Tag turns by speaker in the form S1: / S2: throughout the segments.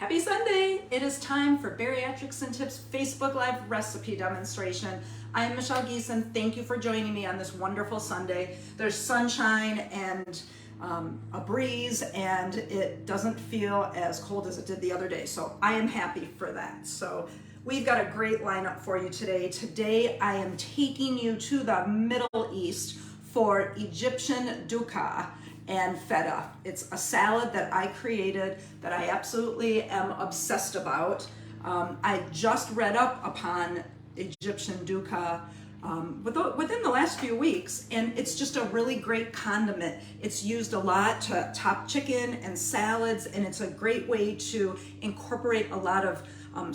S1: Happy Sunday! It is time for BariaTricks and Tips Facebook Live recipe demonstration. I am Michelle Giesen. Thank you for joining me on this wonderful Sunday. There's sunshine and a breeze, and it doesn't feel as cold as it did the other day, so I am happy for that. So we've got a great lineup for you today. Today I am taking you to the Middle East for Egyptian Duqqa and Feta. It's a salad that I created that I absolutely am obsessed about. I just read up upon Egyptian Duqqa within the last few weeks, and it's just a really great condiment. It's used a lot to top chicken and salads, and it's a great way to incorporate a lot of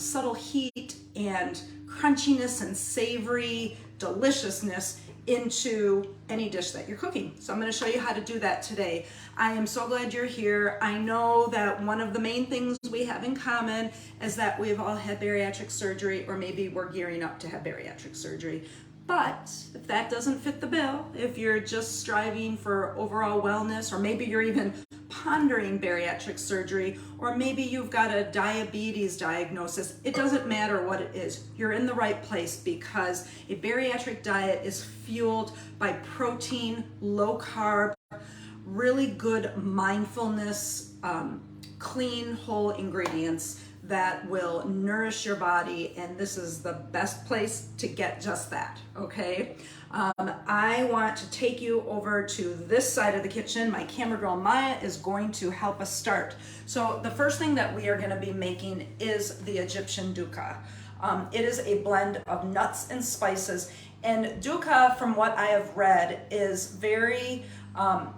S1: subtle heat and crunchiness and savory deliciousness into any dish that you're cooking. So I'm going to show you how to do that today. I am so glad you're here. I know that one of the main things we have in common is that we've all had bariatric surgery, or maybe we're gearing up to have bariatric surgery. But if that doesn't fit the bill, if you're just striving for overall wellness, or maybe you're even pondering bariatric surgery, or maybe you've got a diabetes diagnosis, it doesn't matter what it is. You're in the right place, because a bariatric diet is fueled by protein, low carb, really good mindfulness, clean, whole ingredients that will nourish your body, and this is the best place to get just that, okay? I want to take you over to this side of the kitchen. My camera girl Maya is going to help us start. So the first thing that we are going to be making is the Egyptian Duqqa. It is a blend of nuts and spices, and Duqqa, from what I have read, is very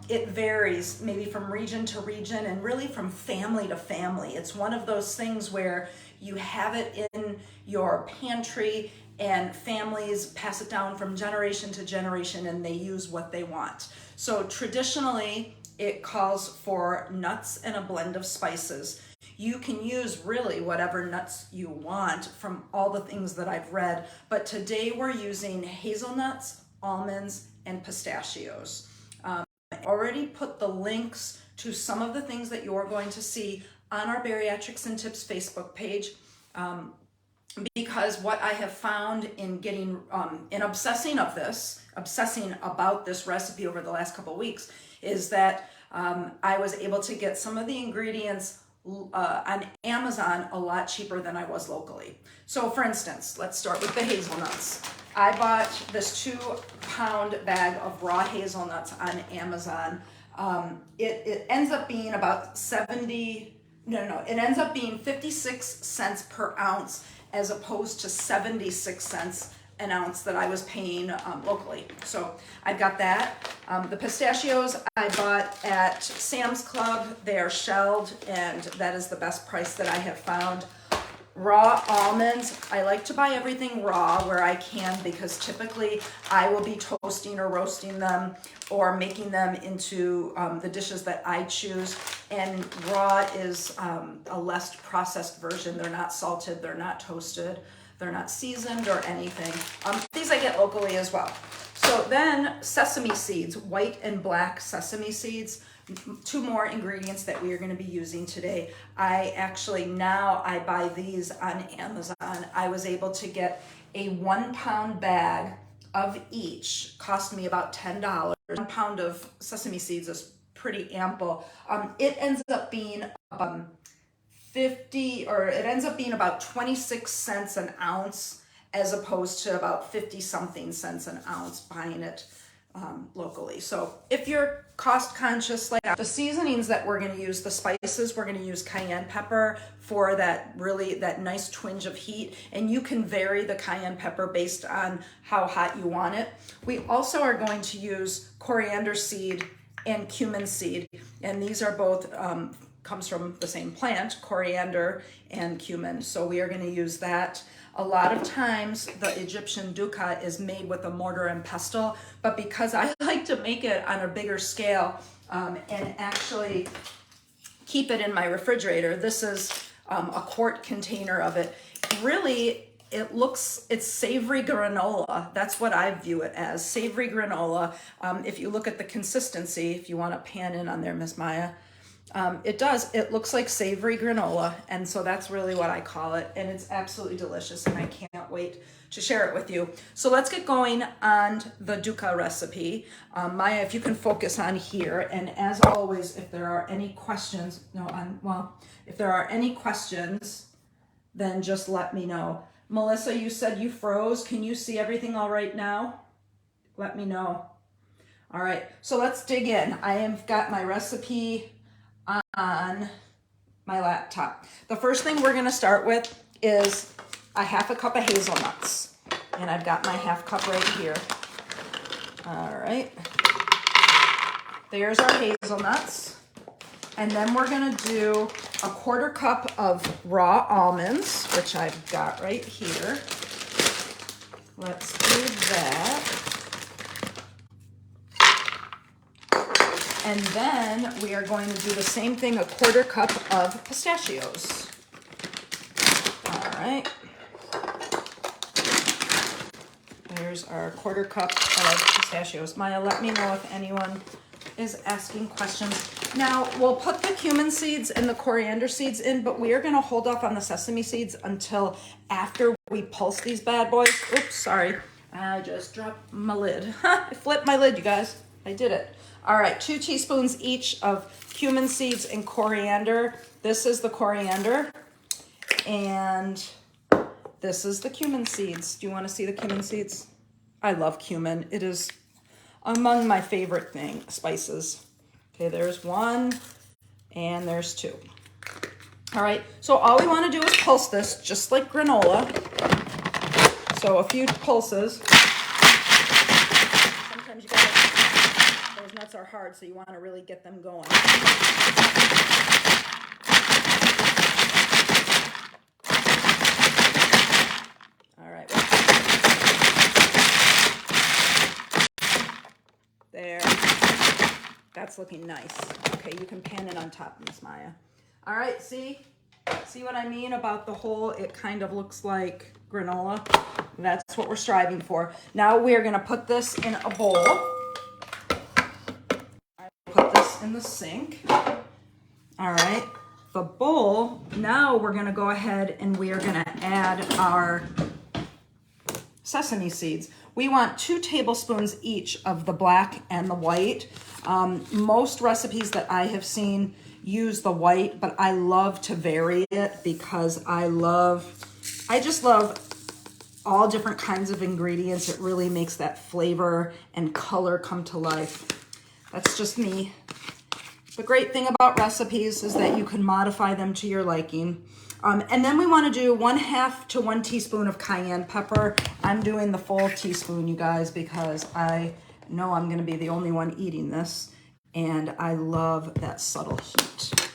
S1: it varies maybe from region to region and really from family to family. It's one of those things where you have it in your pantry and families pass it down from generation to generation, and they use what they want. So traditionally it calls for nuts and a blend of spices. You can use really whatever nuts you want from all the things that I've read, but today we're using hazelnuts, almonds, and pistachios. I already put the links to some of the things that you're going to see on our BariaTricks and Tips Facebook page, because what I have found in getting, in obsessing about this recipe over the last couple of weeks, is that I was able to get some of the ingredients on Amazon a lot cheaper than I was locally. So for instance, let's start with the hazelnuts. I bought this 2-pound bag of raw hazelnuts on Amazon. It ends up being about it ends up being 56 cents per ounce as opposed to 76 cents an ounce that I was paying locally. So I've got that. The pistachios I bought at Sam's Club. They are shelled, and that is the best price that I have found. Raw almonds, I like to buy everything raw where I can, because typically I will be toasting or roasting them or making them into the dishes that I choose, and raw is a less processed version. They're not salted, they're not toasted, they're not seasoned or anything. These I get locally as well. So then sesame seeds, white and black sesame seeds, 2 more ingredients that we are going to be using today. I buy these on Amazon. I was able to get a 1-pound bag of each, cost me about $10. 1 pound of sesame seeds is pretty ample. It ends up being about 26 cents an ounce, as opposed to about 50 something cents an ounce buying it locally. So if you're cost conscious, like the seasonings that we're going to use, the spices, we're going to use cayenne pepper for that nice twinge of heat, and you can vary the cayenne pepper based on how hot you want it. We also are going to use coriander seed and cumin seed, and these are both comes from the same plant, coriander and cumin. So we are going to use that. A lot of times the Egyptian Duqqa is made with a mortar and pestle, but because I like to make it on a bigger scale and actually keep it in my refrigerator, this is a quart container of it. Really, it's savory granola. That's what I view it as, savory granola. If you look at the consistency, if you want to pan in on there, Miss Maya, It does. It looks like savory granola, and so that's really what I call it, and it's absolutely delicious, and I can't wait to share it with you. So let's get going on the Duqqa recipe. Maya, if you can focus on here, and as always, if there are any questions, if there are any questions, then just let me know. Melissa, you said you froze. Can you see everything all right now? Let me know. All right, so let's dig in. I have got my recipe on my laptop. The first thing we're gonna start with is a half a cup of hazelnuts. And I've got my half cup right here. All right, there's our hazelnuts. And then we're gonna do a quarter cup of raw almonds, which I've got right here. Let's do that. And then we are going to do the same thing, a quarter cup of pistachios. All right. There's our quarter cup of pistachios. Maya, let me know if anyone is asking questions. Now, we'll put the cumin seeds and the coriander seeds in, but we are going to hold off on the sesame seeds until after we pulse these bad boys. Oops, sorry. I just dropped my lid. I flipped my lid, you guys. I did it. All right, 2 teaspoons each of cumin seeds and coriander. This is the coriander, and this is the cumin seeds. Do you want to see the cumin seeds? I love cumin. It is among my favorite spices. Okay, there's 1, and there's 2. All right, so all we want to do is pulse this, just like granola. So a few pulses. Sometimes you gotta, those nuts are hard, so you want to really get them going. All right. There. That's looking nice. Okay, you can pan it on top, Miss Maya. All right, see what I mean about the whole, it kind of looks like granola? That's what we're striving for. Now we're gonna put this in a bowl. I put this in the sink. All right, the bowl, now we're gonna go ahead and we are gonna add our sesame seeds. We want 2 tablespoons each of the black and the white. Most recipes that I have seen use the white, but I love to vary it because I just love all different kinds of ingredients. It really makes that flavor and color come to life. That's just me. The great thing about recipes is that you can modify them to your liking. And then we want to do 1/2 to 1 teaspoon of cayenne pepper. I'm doing the full teaspoon, you guys, because I know I'm going to be the only one eating this, and I love that subtle heat.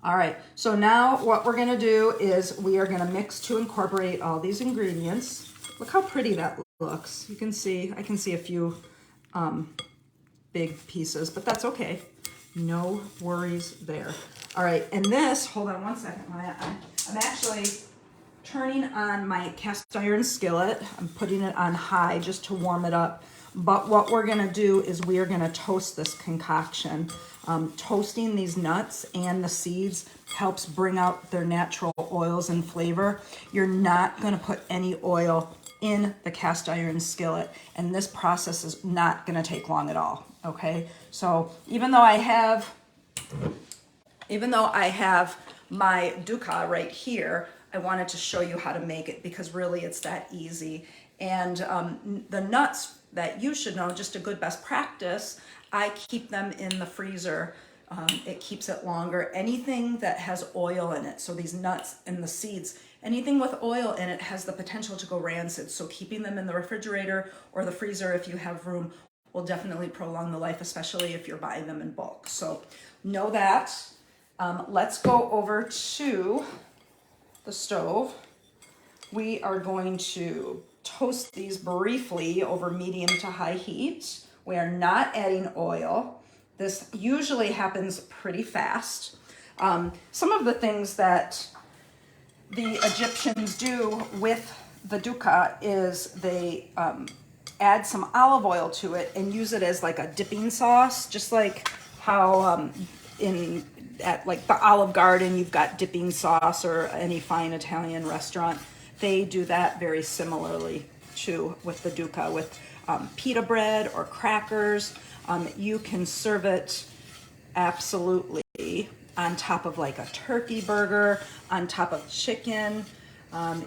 S1: All right, so now what we're going to do is we are going to mix to incorporate all these ingredients. Look how pretty that looks. You can see, I can see a few big pieces, but that's okay. No worries there. All right, and this, hold on one second, Maya. I'm actually turning on my cast iron skillet. I'm putting it on high just to warm it up. But what we're gonna do is we are gonna toast this concoction. Toasting these nuts and the seeds helps bring out their natural oils and flavor. You're not gonna put any oil in the cast iron skillet, and this process is not gonna take long at all, okay? So even though I have my Duqqa right here, I wanted to show you how to make it because really it's that easy. And the nuts that you should know, just a good best practice, I keep them in the freezer. It keeps it longer. Anything that has oil in it, so these nuts and the seeds, anything with oil in it has the potential to go rancid. So keeping them in the refrigerator or the freezer if you have room will definitely prolong the life, especially if you're buying them in bulk. So know that. Let's go over to the stove. We are going to toast these briefly over medium to high heat. We are not adding oil. This usually happens pretty fast. Some of the things that the Egyptians do with the Duqqa is they add some olive oil to it and use it as like a dipping sauce, just like how at like the Olive Garden, you've got dipping sauce, or any fine Italian restaurant. They do that very similarly too with the Duqqa, with pita bread or crackers. You can serve it absolutely on top of like a turkey burger, on top of chicken.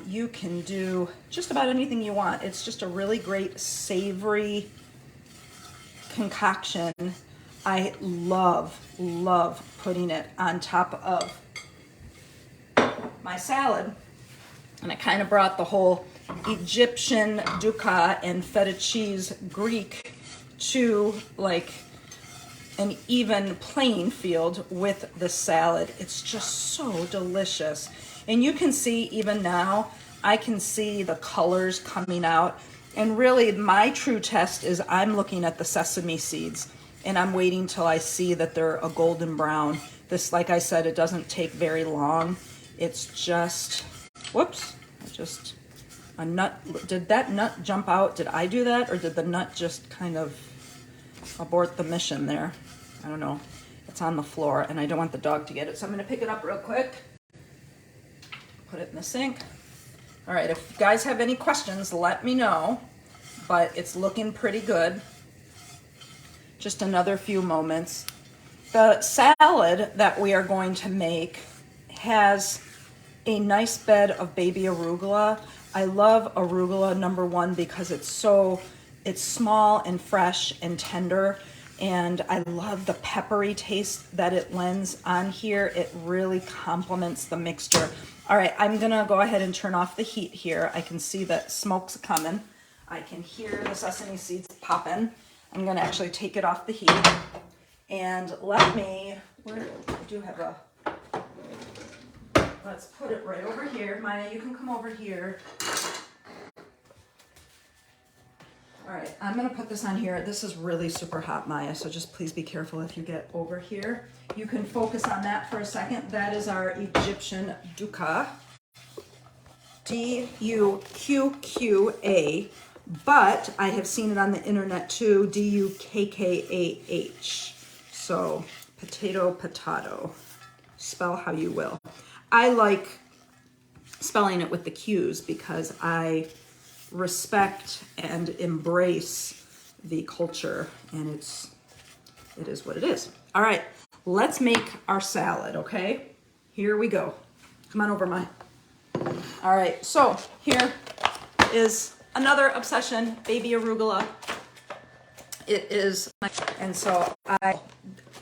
S1: You can do just about anything you want. It's just a really great savory concoction. I love putting it on top of my salad. And I kind of brought the whole Egyptian Duqqa and feta cheese Greek to like an even playing field with the salad. It's just so delicious. And you can see even now, I can see the colors coming out. And really my true test is I'm looking at the sesame seeds and I'm waiting till I see that they're a golden brown. This, like I said, it doesn't take very long. It's just, whoops, just a nut. Did that nut jump out? Did I do that? Or did the nut just kind of abort the mission there? I don't know. It's on the floor and I don't want the dog to get it. So I'm gonna pick it up real quick. Put it in the sink. All right, if you guys have any questions, let me know, but it's looking pretty good. Just another few moments. The salad that we are going to make has a nice bed of baby arugula. I love arugula, number one, because it's small and fresh and tender. And I love the peppery taste that it lends on here. It really complements the mixture. All right, I'm gonna go ahead and turn off the heat here. I can see that smoke's coming. I can hear the sesame seeds popping. I'm gonna actually take it off the heat. And let me, where I do have a, let's put it right over here. Maya, you can come over here. All right, I'm gonna put this on here. This is really super hot, Maya, so just please be careful if you get over here. You can focus on that for a second. That is our Egyptian Duqqa, D-U-Q-Q-A, but I have seen it on the internet too, D-U-K-K-A-H. So potato, spell how you will. I like spelling it with the Q's because I respect and embrace the culture, and it is what it is. All right, let's make our salad, okay? Here we go. Come on over, Mai. All right, so here is another obsession, baby arugula. It is, and so I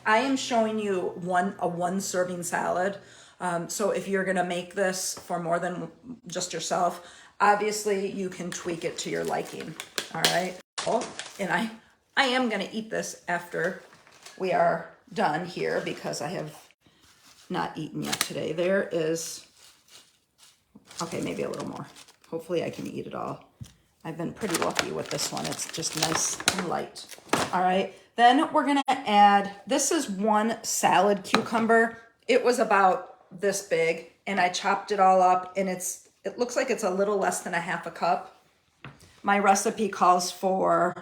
S1: am showing you a one serving salad. So if you're gonna make this for more than just yourself, obviously you can tweak it to your liking, all right? And I am gonna eat this after we are done here because I have not eaten yet today. There is, okay, maybe a little more. Hopefully I can eat it all. I've been pretty lucky with this one. It's just nice and light. All right, then we're gonna add, this is one salad cucumber. It was about this big and I chopped it all up, and it looks like it's a little less than a half a cup. My recipe calls for,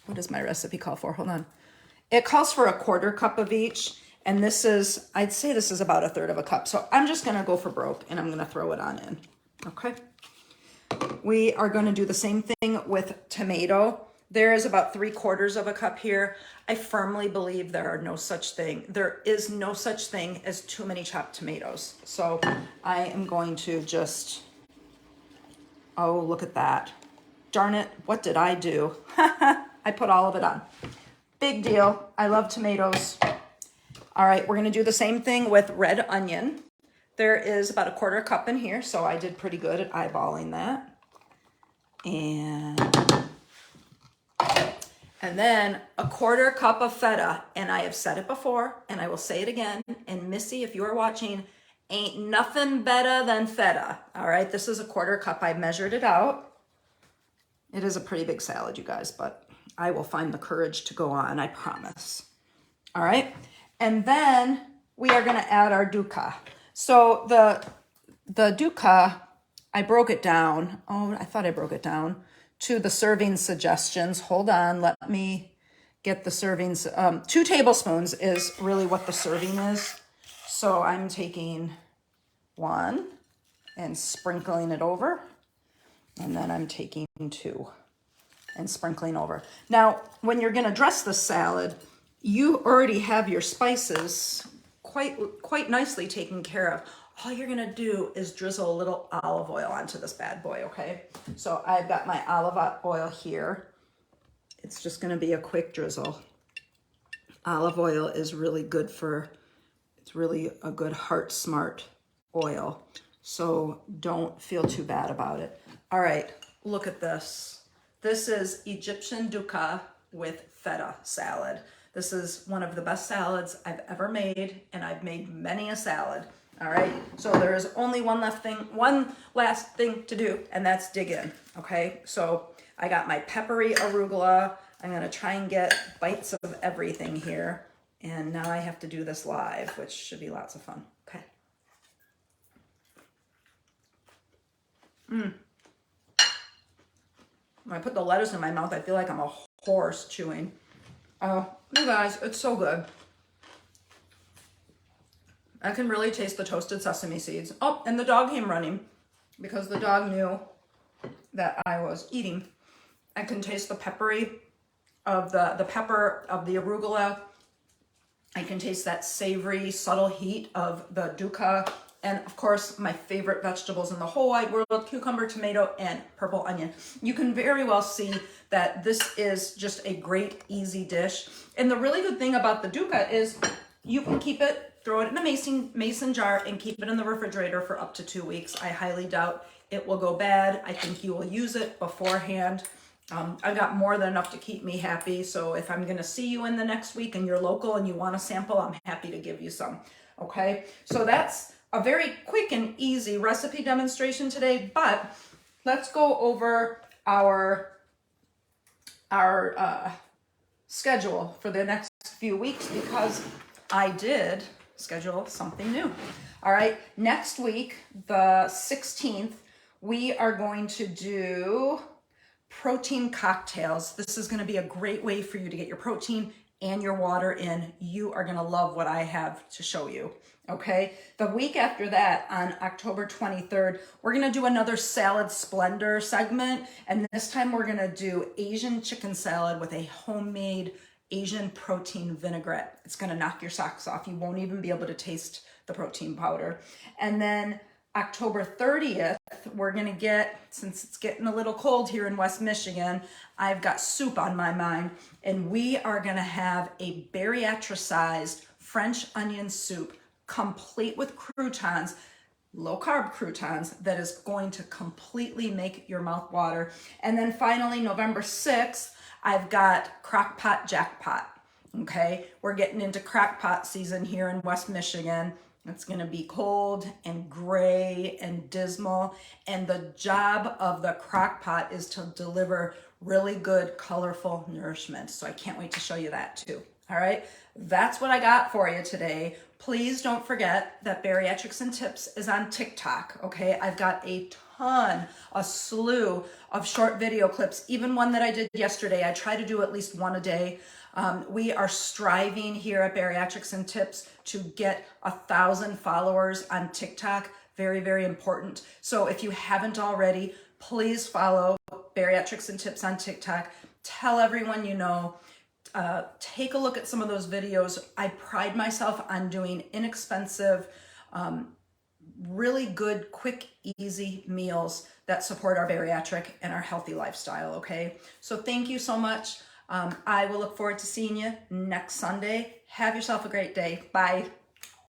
S1: what does my recipe call for? Hold on. It calls for a 1/4 cup of each. And this is, I'd say this is about 1/3 of a cup. So I'm just gonna go for broke and I'm gonna throw it on in, okay? We are gonna do the same thing with tomato. There is about 3/4 of a cup here. I firmly believe there is no such thing as too many chopped tomatoes. So I am going to just, oh, look at that. Darn it, what did I do? I put all of it on. Big deal, I love tomatoes. All right, we're gonna do the same thing with red onion. There is about 1/4 cup in here, so I did pretty good at eyeballing that. And then 1/4 cup of feta, and I have said it before, and I will say it again, and Missy, if you are watching, ain't nothing better than feta. All right, this is 1/4 cup, I measured it out. It is a pretty big salad, you guys, but I will find the courage to go on, I promise. All right, and then we are gonna add our Duqqa. So the Duqqa, I broke it down. Oh, I thought I broke it down to the serving suggestions. Hold on, let me get the servings. 2 tablespoons is really what the serving is. So I'm taking 1 and sprinkling it over. And then I'm taking 2 and sprinkling over. Now, when you're gonna dress the salad, you already have your spices quite nicely taken care of. All you're gonna do is drizzle a little olive oil onto this bad boy, okay? So I've got my olive oil here. It's just gonna be a quick drizzle. Olive oil is really good it's really a good heart smart oil. So don't feel too bad about it. All right, look at this. This is Egyptian Duqqa with feta salad. This is one of the best salads I've ever made, and I've made many a salad. All right, so there is only one last thing to do, and that's dig in, okay? So I got my peppery arugula. I'm gonna try and get bites of everything here. And now I have to do this live, which should be lots of fun, okay? When I put the lettuce in my mouth, I feel like I'm a horse chewing. Oh, you guys, it's so good. I can really taste the toasted sesame seeds. Oh, and the dog came running because the dog knew that I was eating. I can taste the peppery of the pepper of the arugula. I can taste that savory, subtle heat of the Duqqa. And of course, my favorite vegetables in the whole wide world, cucumber, tomato, and purple onion. You can very well see that this is just a great, easy dish. And the really good thing about the Duqqa is you can keep it, throw it in a mason jar and keep it in the refrigerator for up to 2 weeks. I highly doubt it will go bad. I think you will use it beforehand. I've got more than enough to keep me happy. So if I'm gonna see you in the next week and you're local and you want a sample, I'm happy to give you some, okay? So that's a very quick and easy recipe demonstration today, but let's go over our schedule for the next few weeks because I did schedule something new. All right, next week, the 16th, we are going to do protein cocktails. This is going to be a great way for you to get your protein and your water in. You are going to love what I have to show you. Okay. The week after that, on October 23rd, we're going to do another salad splendor segment. And this time we're going to do Asian chicken salad with a homemade Asian protein vinaigrette. It's going to knock your socks off. You won't even be able to taste the protein powder. And then October 30th, we're gonna get, since it's getting a little cold here in West Michigan, I've got soup on my mind, and we are gonna have a bariatricized French onion soup, complete with croutons, low carb croutons, that is going to completely make your mouth water. And then finally, November 6th, I've got crockpot jackpot, okay? We're getting into crockpot season here in West Michigan. It's gonna be cold and gray and dismal. And the job of the crock pot is to deliver really good, colorful nourishment. So I can't wait to show you that too. All right, that's what I got for you today. Please don't forget that BariaTricks and Tips is on TikTok, okay? I've got a slew of short video clips, even one that I did yesterday. I try to do at least one a day. We are striving here at BariaTricks and Tips to get 1,000 followers on TikTok. Very, very important. So if you haven't already, please follow BariaTricks and Tips on TikTok. Tell everyone you know. Take a look at some of those videos. I pride myself on doing inexpensive, really good, quick, easy meals that support our bariatric and our healthy lifestyle, okay? So thank you so much. I will look forward to seeing you next Sunday. Have yourself a great day. Bye.